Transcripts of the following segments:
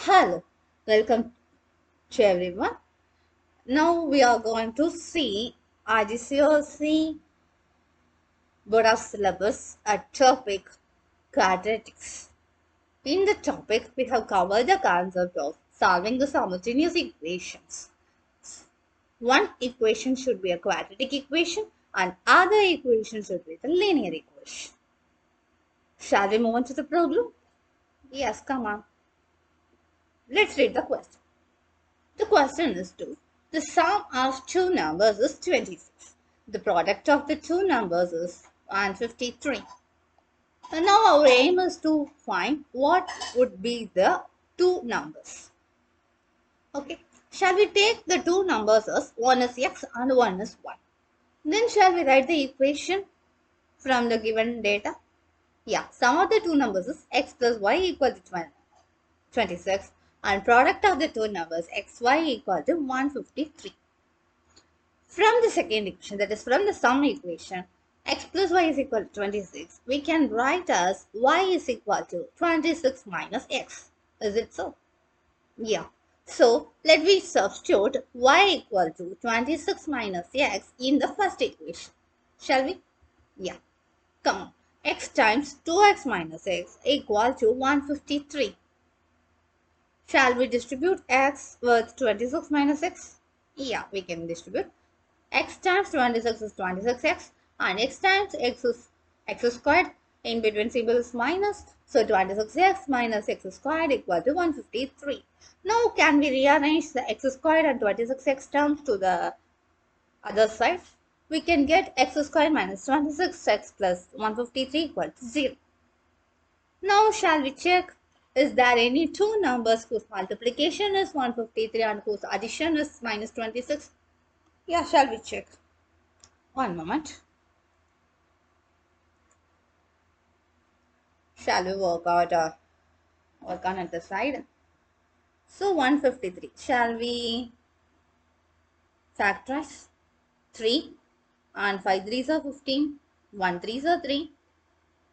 Hello, welcome to everyone. Now we are going to see IGCSE Board of Syllabus a topic quadratics. In the topic, we have covered the concept of solving the simultaneous equations. One equation should be a quadratic equation and other equation should be the linear equation. Shall we move on to the problem? Yes, come on. Let's read the question. The question is 2. The sum of two numbers is 26. The product of the two numbers is 153. And now our aim is to find what would be the two numbers. Okay. Shall we take the two numbers as one is x and one is y? Then shall we write the equation from the given data? Yeah, sum of the two numbers is x plus y equal to 26 and product of the two numbers xy equal to 153. From the second equation, that is from the sum equation, x plus y is equal to 26, we can write as y is equal to 26 minus x. Is it so? Yeah. So, let me substitute y equal to 26 minus x in the first equation. Shall we? Yeah. Come on. X times 2x minus x equal to 153. Shall we distribute x with 26 minus x? Yeah, we can distribute. X times 26 is 26x and x times x is x squared. In between symbol is minus. So 26x minus x squared equal to 153. Now can we rearrange the x squared and 26x terms to the other side? We can get x squared minus 26x plus 153 equal to 0. Now shall we check, is there any two numbers whose multiplication is 153 and whose addition is minus 26? Yeah, shall we check? One moment. Shall we work on at the side? So 153. Shall we factorize? 3 and 5 3s are 15. 1 3s are 3.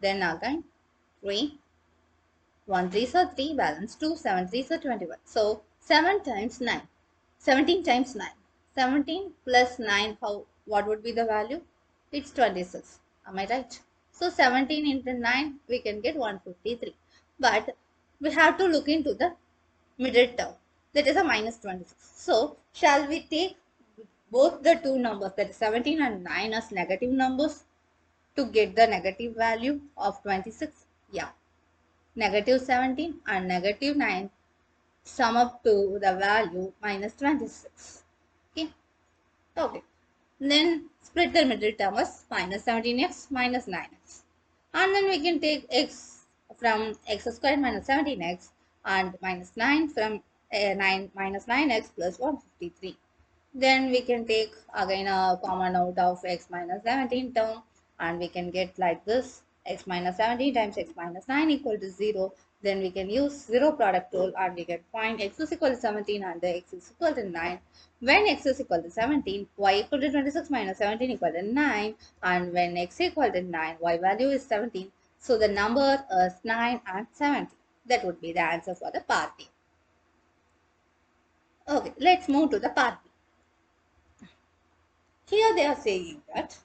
Then again 3. 1 3s are 3. Balance 2. 7 3s are 21. So 7 times 9. 17 times 9. 17 plus 9. What would be the value? It's 26. Am I right? So 17 into 9 we can get 153. But we have to look into the middle term, that is a minus 26. So shall we take both the two numbers, that is 17 and 9, as negative numbers to get the negative value of 26? Yeah, negative 17 and negative 9 sum up to the value minus 26. Okay, then split the middle term as minus 17x minus 9x, and then we can take x from x squared minus 17x and minus 9 from 9 minus 9x plus 153. Then we can take again a common out of x minus 17 term, and we can get like this: x minus 17 times x minus 9 equal to 0. Then we can use zero product rule and we can find x is equal to 17 and the x is equal to 9. When x is equal to 17, y equal to 26 minus 17 equal to 9, and when x equal to 9, y value is 17. So the number is 9 and 17. That would be the answer for the part B. Okay, let's move to the part B. Here they are saying that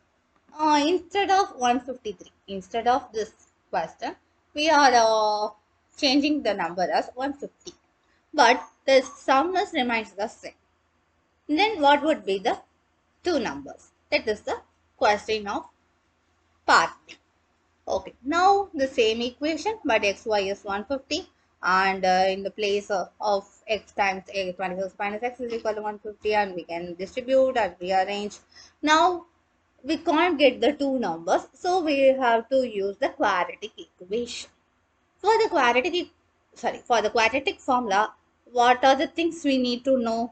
instead of 153, instead of this question, we are changing the number as 150. But the sum remains the same. Then what would be the two numbers? That is the question of part B. Okay, now the same equation, but xy is 150, and in the place of x times 26 minus x is equal to 150, and we can distribute and rearrange. Now we can't get the two numbers, so we have to use the quadratic equation. For the quadratic formula, what are the things we need to know?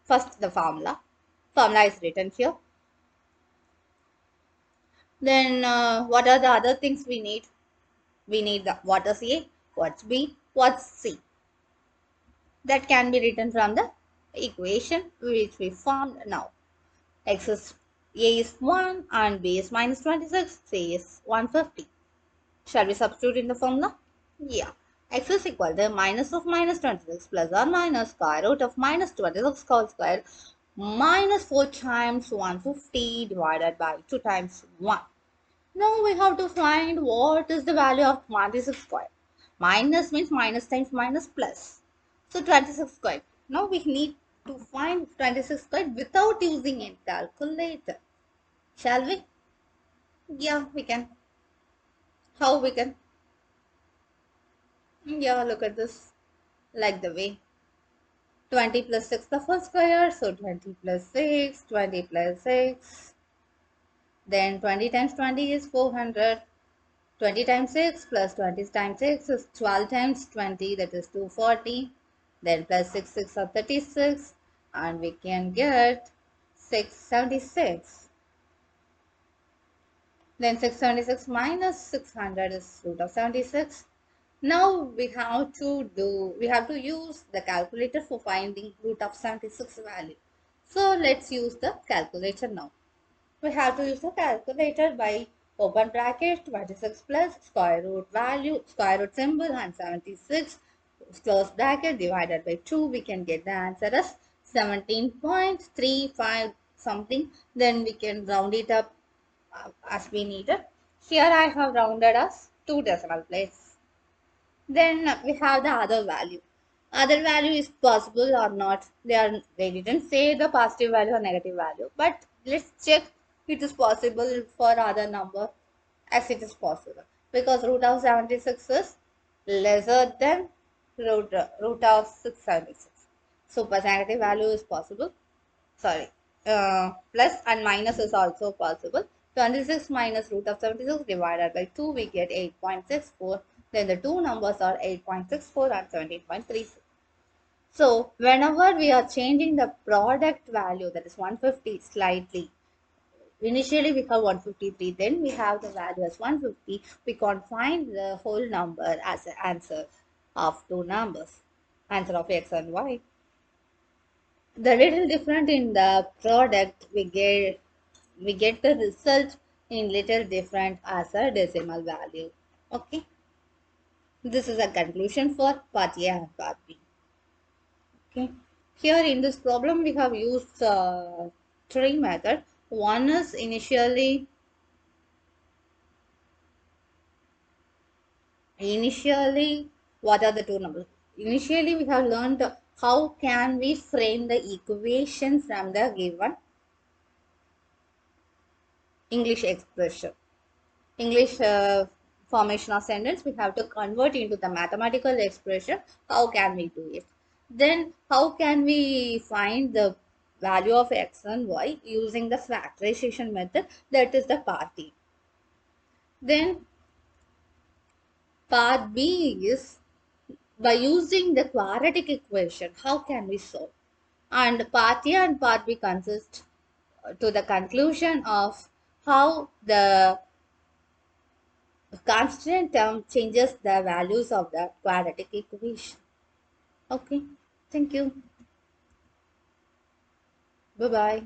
First, the formula. Formula is written here. Then what are the other things we need? We need the what is A, what's B, what's C. That can be written from the equation which we formed now. X is A is 1 and B is minus 26, C is 150. Shall we substitute in the formula? Yeah. X is equal to minus of minus 26 plus or minus square root of minus 26 whole square minus 4 times 150 divided by 2 times 1. Now we have to find what is the value of 26 square. Minus means minus times minus plus. So 26 square. Now we need to find 26 square without using a calculator. Shall we? Yeah, we can. How we can? Yeah, look at this. Like the way 20 plus 6 the first square. So 20 plus 6, 20 plus 6. Then 20 times 20 is 400. 20 times 6 plus 20 times 6 is 12 times 20, that is 240. Then plus 6, 6 are 36. And we can get 676. Then 676 minus 600 is root of 76. Now we have to use the calculator for finding root of 76 value. So let's use the calculator now. We have to use the calculator by open bracket 26 plus square root value, square root symbol and 76 close bracket divided by 2. We can get the answer as 17.35 something. Then we can round it up as we needed. Here I have rounded as 2 decimal places. Then we have the other value. Other value is possible or not. They didn't say the positive value or negative value, but let's check it is possible for other number as it is possible because root of 76 is lesser than root of 676. So negative value is possible. Sorry, plus and minus is also possible. 26 minus root of 76 divided by 2, we get 8.64. Then the two numbers are 8.64 and 17.36. So whenever we are changing the product value, that is 150 slightly, initially we have 153, then we have the value as 150, we can't find the whole number as the answer of two numbers, answer of x and y. The little different in the product we get the result in little different as a decimal value. Okay, this is a conclusion for part A and part B. Okay, here in this problem we have used three method. One is initially what are the two numbers. Initially we have learned how can we frame the equation from the given English expression. English formation of sentence, we have to convert into the mathematical expression. How can we do it? Then how can we find the value of x and y using the factorization method? That is the part D. Then part B is by using the quadratic equation, how can we solve? And part A and part B consist to the conclusion of how the constant term changes the values of the quadratic equation. Okay, thank you. Bye bye.